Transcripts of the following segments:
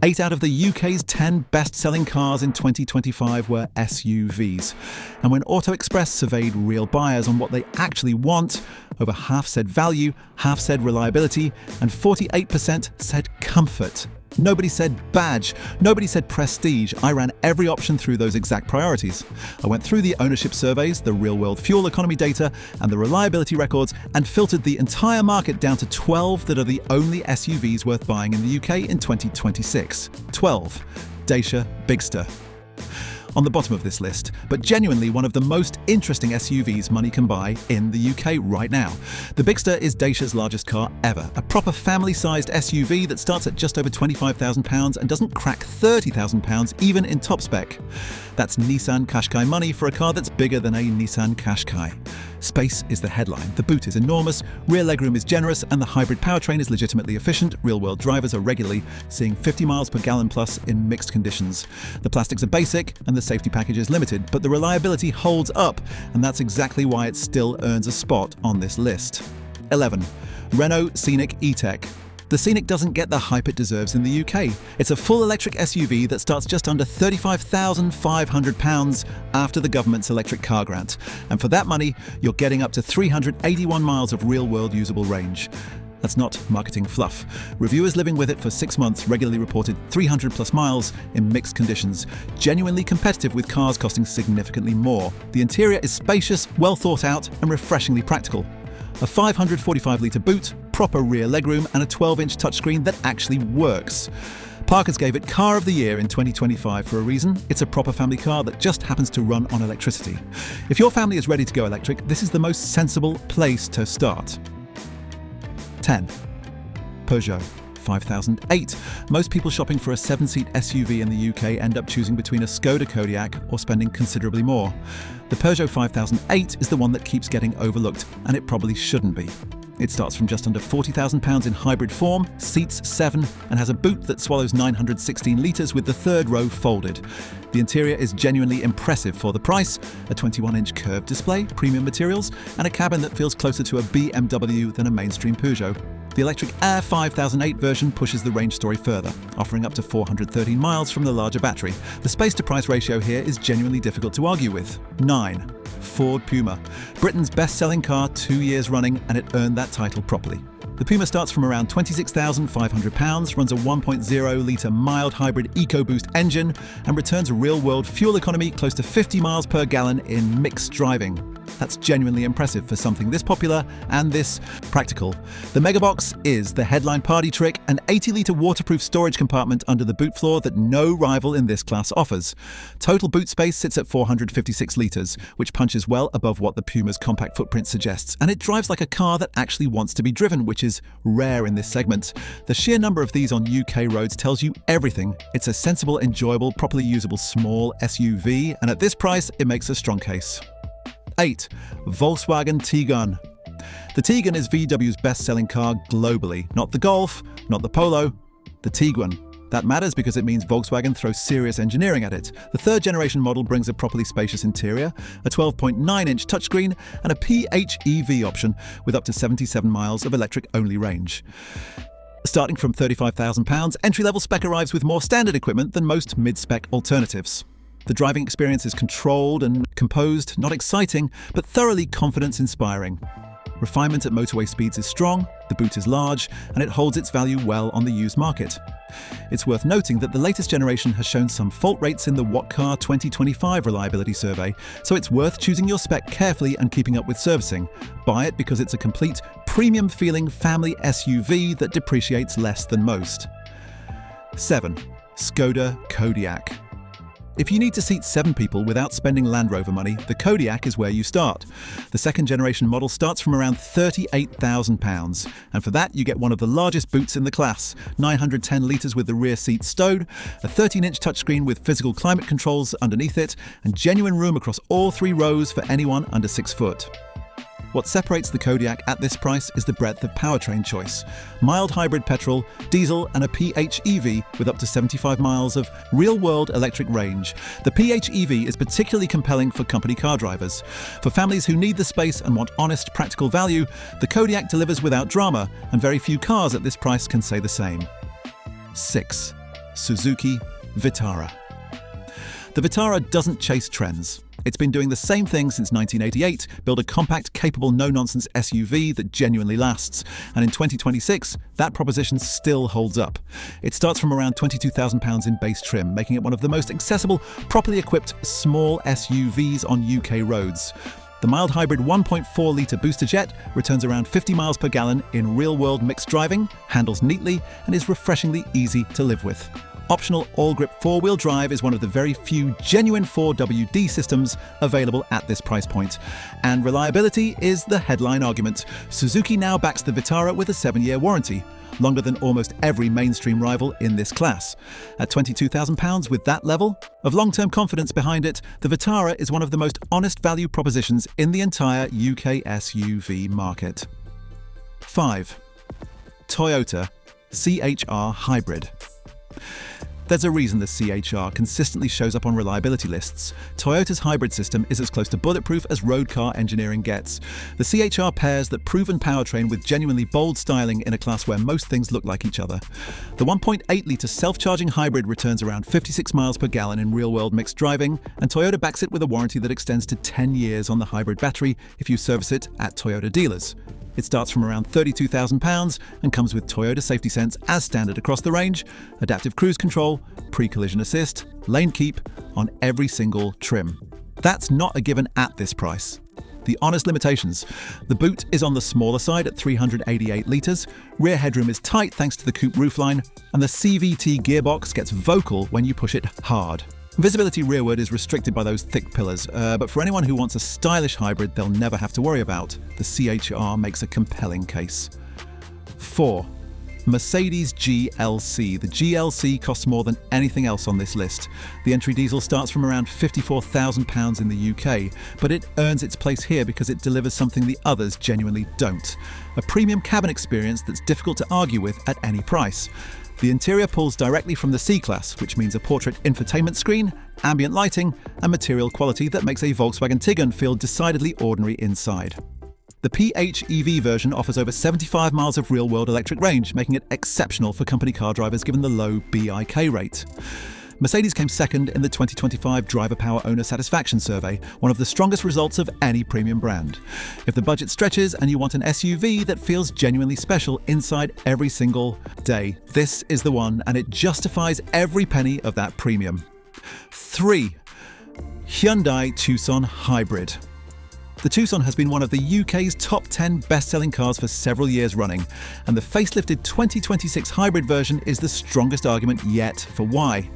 8 out of the UK's 10 best-selling cars in 2025 were SUVs. And when Auto Express surveyed real buyers on what they actually want, over half said value, half said reliability, and 48% said comfort. Nobody said badge, nobody said prestige. I ran every option through those exact priorities. I went through the ownership surveys, the real-world fuel economy data, and the reliability records, and filtered the entire market down to 12 that are the only SUVs worth buying in the UK in 2026. 12. Dea Bigster. On the bottom of this list, but genuinely one of the most interesting SUVs money can buy in the UK right now. The Bigster is Dacia's largest car ever, a proper family-sized SUV that starts at just over £25,000 and doesn't crack £30,000 even in top spec. That's Nissan Qashqai money for a car that's bigger than a Nissan Qashqai. Space is the headline. The boot is enormous, rear legroom is generous, and the hybrid powertrain is legitimately efficient. Real-world drivers are regularly seeing 50 miles per gallon plus in mixed conditions. The plastics are basic and the safety package is limited, but the reliability holds up, and that's exactly why it still earns a spot on this list. 11. Renault Scenic E-Tech. The Scenic doesn't get the hype it deserves in the UK. It's a full electric SUV that starts just under £35,500 after the government's electric car grant. And for that money, you're getting up to 381 miles of real-world usable range. That's not marketing fluff. Reviewers living with it for 6 months regularly reported 300 plus miles in mixed conditions, genuinely competitive with cars costing significantly more. The interior is spacious, well thought out, and refreshingly practical. A 545-litre boot, proper rear legroom, and a 12-inch touchscreen that actually works. Parkers gave it Car of the Year in 2025 for a reason. It's a proper family car that just happens to run on electricity. If your family is ready to go electric, this is the most sensible place to start. 10. Peugeot 5008. Most people shopping for a 7-seat SUV in the UK end up choosing between a Skoda Kodiak or spending considerably more. The Peugeot 5008 is the one that keeps getting overlooked, and it probably shouldn't be. It starts from just under £40,000 in hybrid form, seats 7, and has a boot that swallows 916 litres with the third row folded. The interior is genuinely impressive for the price, a 21-inch curved display, premium materials, and a cabin that feels closer to a BMW than a mainstream Peugeot. The electric Air 5008 version pushes the range story further, offering up to 413 miles from the larger battery. The space-to-price ratio here is genuinely difficult to argue with. 9. Ford Puma. Britain's best-selling car 2 years running, and it earned that title properly. The Puma starts from around £26,500, runs a 1.0-litre mild hybrid EcoBoost engine, and returns real-world fuel economy close to 50 miles per gallon in mixed driving. That's genuinely impressive for something this popular and this practical. The Megabox is the headline party trick, an 80-litre waterproof storage compartment under the boot floor that no rival in this class offers. Total boot space sits at 456 litres, which punches well above what the Puma's compact footprint suggests, and it drives like a car that actually wants to be driven, which is rare in this segment. The sheer number of these on UK roads tells you everything. It's a sensible, enjoyable, properly usable small SUV, and at this price, it makes a strong case. 8. Volkswagen Tiguan. The Tiguan is VW's best-selling car globally. Not the Golf, not the Polo, the Tiguan. That matters because it means Volkswagen throws serious engineering at it. The third-generation model brings a properly spacious interior, a 12.9-inch touchscreen, and a PHEV option with up to 77 miles of electric-only range. Starting from £35,000, entry-level spec arrives with more standard equipment than most mid-spec alternatives. The driving experience is controlled and composed, not exciting, but thoroughly confidence-inspiring. Refinement at motorway speeds is strong, the boot is large, and it holds its value well on the used market. It's worth noting that the latest generation has shown some fault rates in the What Car 2025 reliability survey, so it's worth choosing your spec carefully and keeping up with servicing. Buy it because it's a complete, premium-feeling family SUV that depreciates less than most. 7. Skoda Kodiak. If you need to seat 7 people without spending Land Rover money, the Kodiak is where you start. The second-generation model starts from around £38,000, and for that you get one of the largest boots in the class, 910 litres with the rear seat stowed, a 13-inch touchscreen with physical climate controls underneath it, and genuine room across all 3 rows for anyone under 6 foot. What separates the Kodiak at this price is the breadth of powertrain choice. Mild hybrid petrol, diesel, and a PHEV with up to 75 miles of real-world electric range. The PHEV is particularly compelling for company car drivers. For families who need the space and want honest, practical value, the Kodiak delivers without drama, and very few cars at this price can say the same. 6. Suzuki Vitara. The Vitara doesn't chase trends. It's been doing the same thing since 1988, build a compact, capable, no-nonsense SUV that genuinely lasts. And in 2026, that proposition still holds up. It starts from around £22,000 in base trim, making it one of the most accessible, properly equipped small SUVs on UK roads. The mild hybrid 1.4-litre booster jet returns around 50 miles per gallon in real-world mixed driving, handles neatly, and is refreshingly easy to live with. Optional all-grip four-wheel drive is one of the very few genuine 4WD systems available at this price point. And reliability is the headline argument. Suzuki now backs the Vitara with a 7-year warranty, longer than almost every mainstream rival in this class. At £22,000 with that level of long-term confidence behind it, the Vitara is one of the most honest value propositions in the entire UK SUV market. 5. Toyota CHR Hybrid. There's a reason the CHR consistently shows up on reliability lists. Toyota's hybrid system is as close to bulletproof as road car engineering gets. The CHR pairs that proven powertrain with genuinely bold styling in a class where most things look like each other. The 1.8-litre self-charging hybrid returns around 56 miles per gallon in real-world mixed driving, and Toyota backs it with a warranty that extends to 10 years on the hybrid battery if you service it at Toyota dealers. It starts from around £32,000 and comes with Toyota Safety Sense as standard across the range, adaptive cruise control, pre-collision assist, lane keep on every single trim. That's not a given at this price. The honest limitations. The boot is on the smaller side at 388 litres, rear headroom is tight thanks to the coupe roofline, and the CVT gearbox gets vocal when you push it hard. Visibility rearward is restricted by those thick pillars, but for anyone who wants a stylish hybrid they'll never have to worry about, the CHR makes a compelling case. 4. Mercedes GLC. The GLC costs more than anything else on this list. The entry diesel starts from around £54,000 in the UK, but it earns its place here because it delivers something the others genuinely don't. A premium cabin experience that's difficult to argue with at any price. The interior pulls directly from the C-Class, which means a portrait infotainment screen, ambient lighting, and material quality that makes a Volkswagen Tiguan feel decidedly ordinary inside. The PHEV version offers over 75 miles of real-world electric range, making it exceptional for company car drivers given the low BIK rate. Mercedes came second in the 2025 Driver Power Owner Satisfaction Survey, one of the strongest results of any premium brand. If the budget stretches and you want an SUV that feels genuinely special inside every single day, this is the one, and it justifies every penny of that premium. 3. Hyundai Tucson Hybrid. The Tucson has been one of the UK's top 10 best-selling cars for several years running, and the facelifted 2026 hybrid version is the strongest argument yet for why.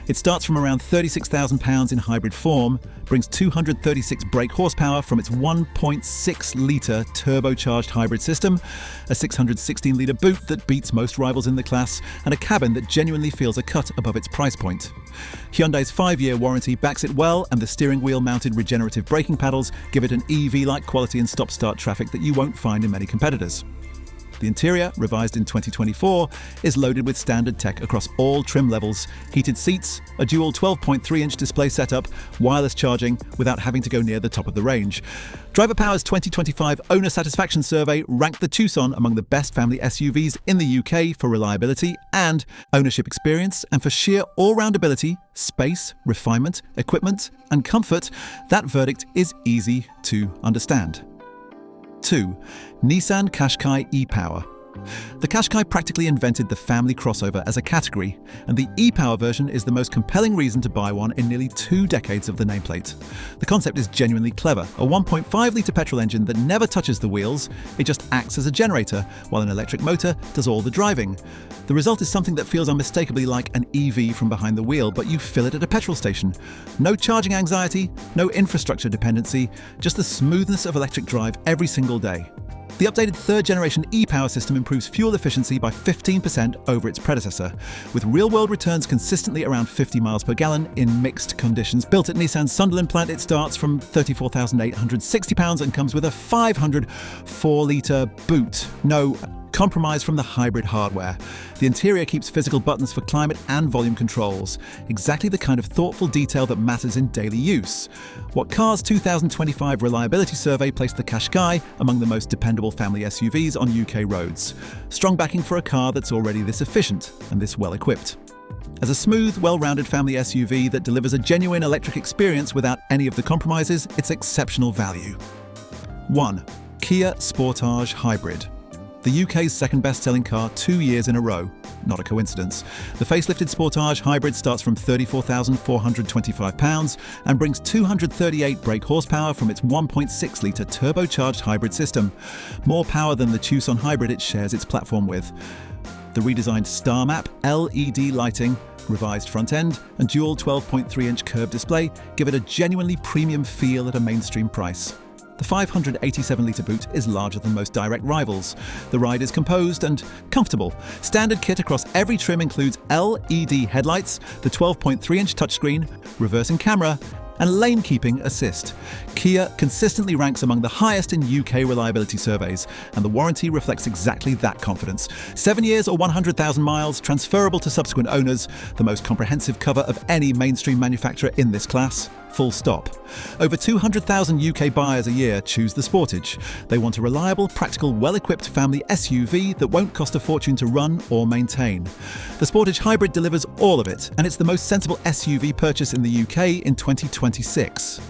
It starts from around £36,000 in hybrid form, brings 236 brake horsepower from its 1.6-litre turbocharged hybrid system, a 616-litre boot that beats most rivals in the class, and a cabin that genuinely feels a cut above its price point. Hyundai's 5-year warranty backs it well, and the steering wheel-mounted regenerative braking paddles give it an EV-like quality and stop-start traffic that you won't find in many competitors. The interior, revised in 2024, is loaded with standard tech across all trim levels, heated seats, a dual 12.3-inch display setup, wireless charging without having to go near the top of the range. Driver Power's 2025 Owner Satisfaction Survey ranked the Tucson among the best family SUVs in the UK for reliability and ownership experience, and for sheer all-round ability, space, refinement, equipment, and comfort. That verdict is easy to understand. 2. Nissan Qashqai ePower. The Qashqai practically invented the family crossover as a category, and the ePower version is the most compelling reason to buy one in nearly 2 decades of the nameplate. The concept is genuinely clever. A 1.5-litre petrol engine that never touches the wheels, it just acts as a generator, while an electric motor does all the driving. The result is something that feels unmistakably like an EV from behind the wheel, but you fill it at a petrol station. No charging anxiety, no infrastructure dependency, just the smoothness of electric drive every single day. The updated third-generation ePower system improves fuel efficiency by 15% over its predecessor, with real-world returns consistently around 50 miles per gallon in mixed conditions. Built at Nissan's Sunderland plant, it starts from £34,860 and comes with a 504-litre boot. No compromise from the hybrid hardware. The interior keeps physical buttons for climate and volume controls, exactly the kind of thoughtful detail that matters in daily use. What Car's 2025 reliability survey placed the Qashqai among the most dependable family SUVs on UK roads. Strong backing for a car that's already this efficient and this well equipped. As a smooth, well-rounded family SUV that delivers a genuine electric experience without any of the compromises, it's exceptional value. 1. Kia Sportage Hybrid. The UK's second best-selling car 2 years in a row. Not a coincidence. The facelifted Sportage Hybrid starts from £34,425 and brings 238 brake horsepower from its 1.6-litre turbocharged hybrid system. More power than the Tucson Hybrid it shares its platform with. The redesigned Star Map LED lighting, revised front end, and dual 12.3-inch curved display give it a genuinely premium feel at a mainstream price. The 587-litre boot is larger than most direct rivals. The ride is composed and comfortable. Standard kit across every trim includes LED headlights, the 12.3-inch touchscreen, reversing camera, and lane-keeping assist. Kia consistently ranks among the highest in UK reliability surveys, and the warranty reflects exactly that confidence. 7 years or 100,000 miles, transferable to subsequent owners, the most comprehensive cover of any mainstream manufacturer in this class. Full stop. Over 200,000 UK buyers a year choose the Sportage. They want a reliable, practical, well-equipped family SUV that won't cost a fortune to run or maintain. The Sportage Hybrid delivers all of it, and it's the most sensible SUV purchase in the UK in 2026.